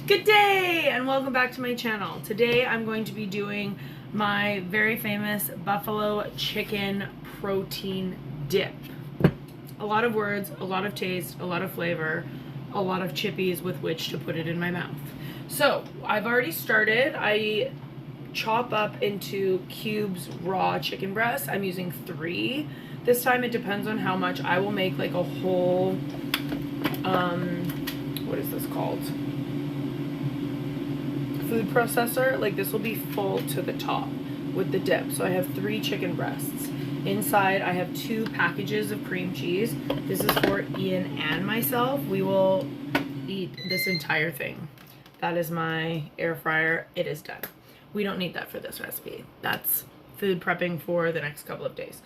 Good day and welcome back to my channel. Today I'm going to be doing my very famous buffalo chicken protein dip. A lot of words, a lot of taste, a lot of flavor, a lot of chippies with which to put it in my mouth. So I've already started. I chop up into cubes raw chicken breast. I'm using 3. This time it depends on how much. I will make like a whole, what is this called? Food processor. Like this will be full to the top with the dip. So I have 3 chicken breasts. Inside I have 2 packages of cream cheese. This is for Ian and myself. We will eat this entire thing. That is my air fryer. It is done. We don't need that for this recipe. That's food prepping for the next couple of days.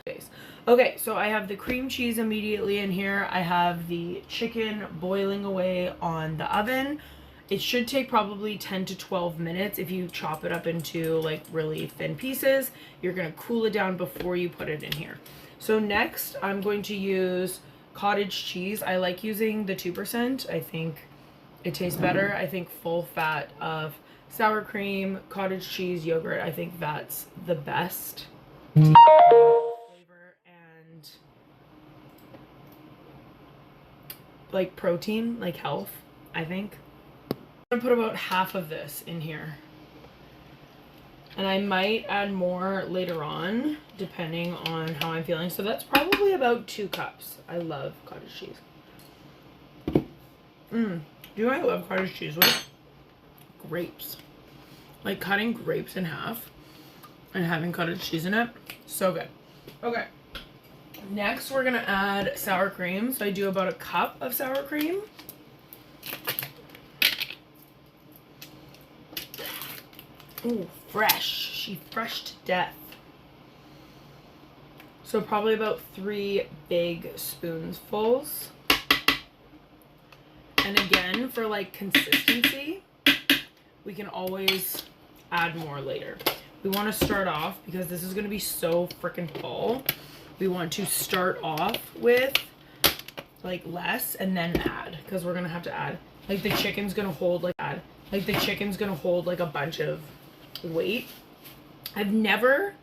Okay, so I have the cream cheese immediately in here. I have the chicken boiling away on the oven. It should take probably 10 to 12 minutes if you chop it up into like really thin pieces. You're gonna cool it down before you put it in here. So next I'm going to use cottage cheese. I like using the 2%. I think it tastes better. I think full fat of sour cream, cottage cheese, yogurt, I think that's the best flavor and like protein, like health, I think. I'm gonna put about half of this in here. And I might add more later on, depending on how I'm feeling. So that's probably about 2 cups. I love cottage cheese. Do you know what I love cottage cheese with? Grapes. Like cutting grapes in half and having cottage cheese in it. So good. Okay. Next we're gonna add sour cream. So I do about 1 cup of sour cream. Ooh, fresh. She fresh to death. So probably about 3 big spoonfuls. And again, for like consistency, we can always add more later. We want to start off, because this is going to be so freaking full, we want to start off with like less and then add, because we're going to have to add, like the chicken's going to hold like a bunch of weight. I've never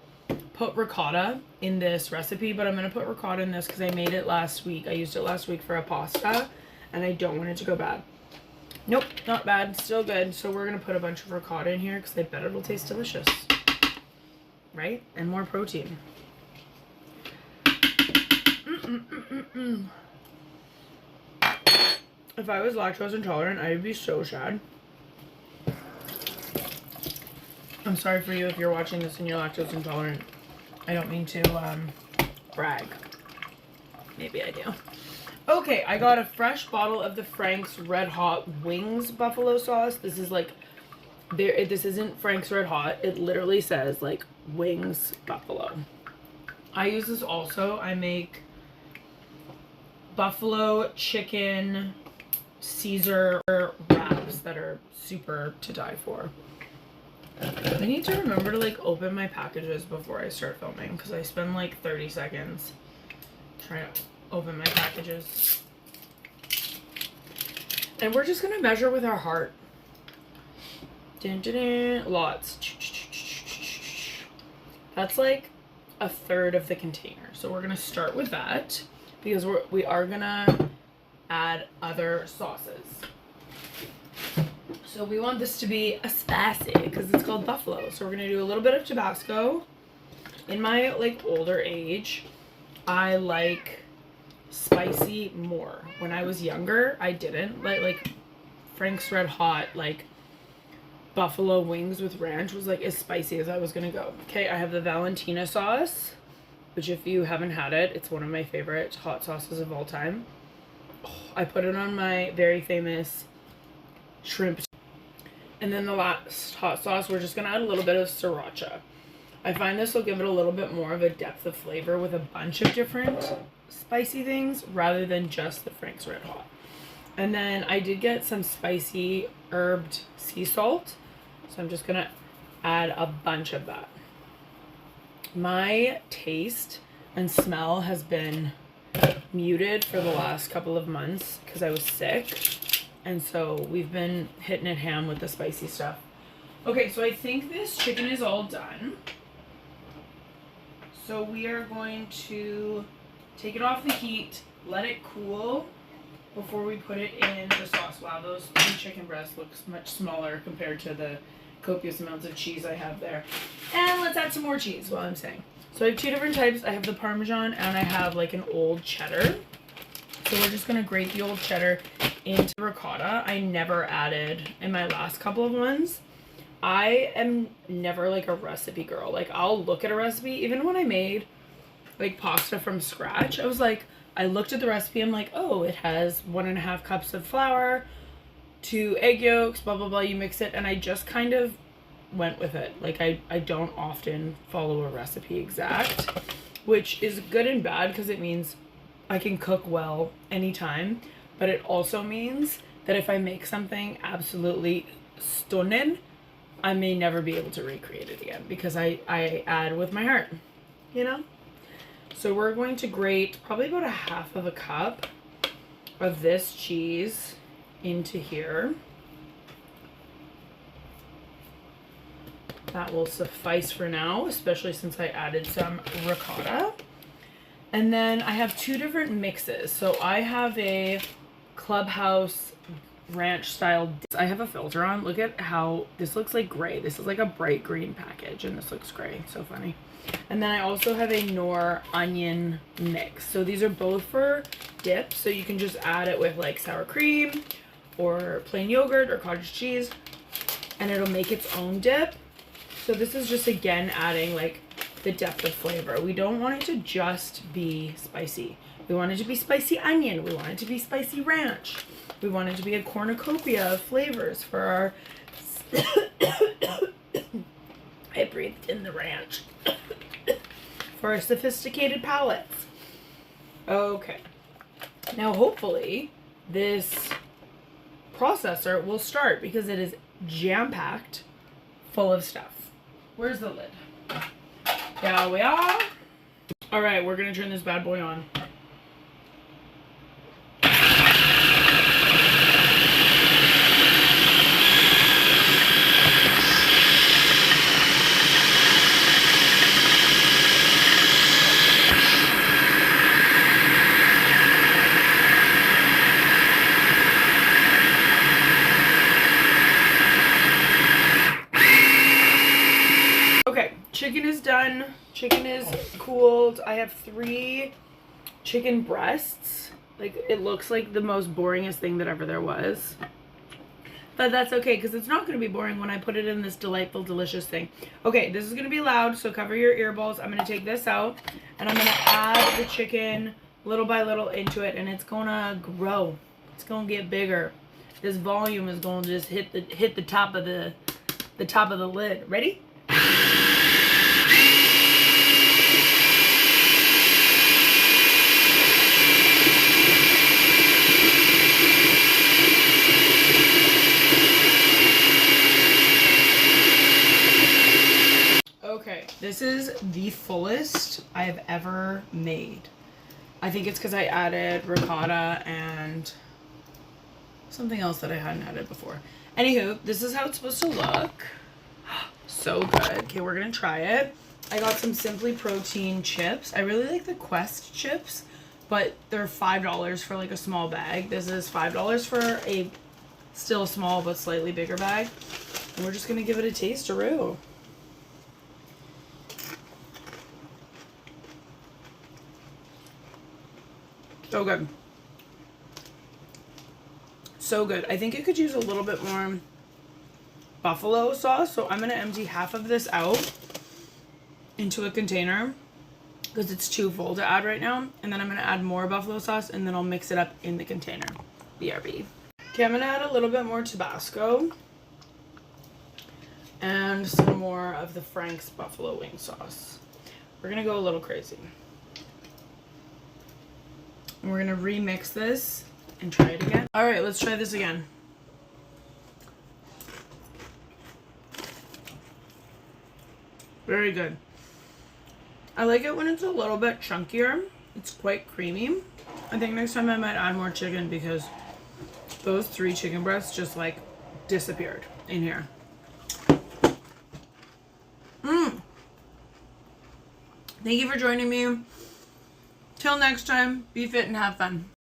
put ricotta in this recipe, but I'm going to put ricotta in this because I made it last week. I used it last week for a pasta and I don't want it to go bad. Nope, not bad, still good. So we're going to put a bunch of ricotta in here because I bet it'll taste delicious, right? And more protein. If I was lactose intolerant, I'd be so sad. I'm sorry for you if you're watching this and you're lactose intolerant. I don't mean to brag. Maybe I do. Okay, I got a fresh bottle of the Frank's Red Hot Wings buffalo sauce. This is like, this isn't Frank's Red Hot. It literally says like Wings Buffalo. I use this also. I make buffalo chicken Caesar wraps that are super to die for. I need to remember to like open my packages before I start filming because I spend like 30 seconds trying to open my packages. And we're just gonna measure with our heart. Dun, dun, dun. Lots. That's like 1/3 of the container. So we're gonna start with that because we are gonna add other sauces. So we want this to be a spicy because it's called buffalo. So we're gonna do a little bit of Tabasco. In my like older age, I like spicy more. When I was younger, I didn't like Frank's Red Hot, like buffalo wings with ranch was like as spicy as I was gonna go. Okay, I have the Valentina sauce, which if you haven't had it, it's one of my favorite hot sauces of all time. Oh, I put it on my very famous shrimp. And then the last hot sauce, we're just gonna add a little bit of sriracha. I find this will give it a little bit more of a depth of flavor with a bunch of different spicy things rather than just the Frank's Red Hot. And then I did get some spicy herbed sea salt, so I'm just gonna add a bunch of that. My taste and smell has been muted for the last couple of months because I was sick And so we've been hitting it ham with the spicy stuff. Okay, so I think this chicken is all done. So we are going to take it off the heat, let it cool before we put it in the sauce. Wow, those 2 chicken breasts looks much smaller compared to the copious amounts of cheese I have there. And let's add some more cheese while I'm saying. So I have 2 different types. I have the Parmesan and I have like an old cheddar. So we're just gonna grate the old cheddar into ricotta. I never added in my last couple of ones. I am never like a recipe girl. Like I'll look at a recipe, even when I made like pasta from scratch, I was like, I looked at the recipe, I'm like, oh, it has 1.5 cups of flour, 2 egg yolks, blah, blah, blah, you mix it, and I just kind of went with it. Like I don't often follow a recipe exact, which is good and bad because it means I can cook well anytime, but it also means that if I make something absolutely stunning, I may never be able to recreate it again because I add with my heart, you know? So we're going to grate probably about 1/2 cup of this cheese into here. That will suffice for now, especially since I added some ricotta. And then I have 2 different mixes. So I have a Clubhouse ranch style. I have a filter on. Look at how this looks like gray. This is like a bright green package and this looks gray. So funny. And then I also have a Knorr onion mix. So these are both for dip. So you can just add it with like sour cream or plain yogurt or cottage cheese and it'll make its own dip. So this is just again adding like the depth of flavor. We don't want it to just be spicy. We want it to be spicy onion. We want it to be spicy ranch. We want it to be a cornucopia of flavors for our I breathed in the ranch. For our sophisticated palates. Okay. Now hopefully this processor will start because it is jam-packed full of stuff. Where's the lid? Yeah, we are. All right, we're gonna turn this bad boy on. Chicken is done. Chicken is cooled. I have 3 chicken breasts. Like, it looks like the most boringest thing that ever there was. But that's okay, because it's not going to be boring when I put it in this delightful, delicious thing. Okay, this is going to be loud, so cover your earballs. I'm going to take this out, and I'm going to add the chicken little by little into it, and it's going to grow. It's going to get bigger. This volume is going to just hit the top of the lid. Ready? Okay, this is the fullest I have ever made. I think it's because I added ricotta and something else that I hadn't added before. Anywho, this is how it's supposed to look. So good. Okay, we're gonna try it. I got some Simply Protein chips. I really like the Quest chips, but they're $5 for like a small bag. This is $5 for a still small but slightly bigger bag. And we're just gonna give it a taste-a-roo. So good. So good. I think it could use a little bit more buffalo sauce, so I'm going to empty half of this out into a container because it's too full to add right now, and then I'm going to add more buffalo sauce and then I'll mix it up in the container. BRB. Okay, I'm going to add a little bit more Tabasco and some more of the Frank's buffalo wing sauce. We're going to go a little crazy. And we're going to remix this and try it again. All right, let's try this again. Very good. I like it when it's a little bit chunkier. It's quite creamy. I think next time I might add more chicken because those 3 chicken breasts just like disappeared in here. Thank you for joining me. Till next time, be fit and have fun.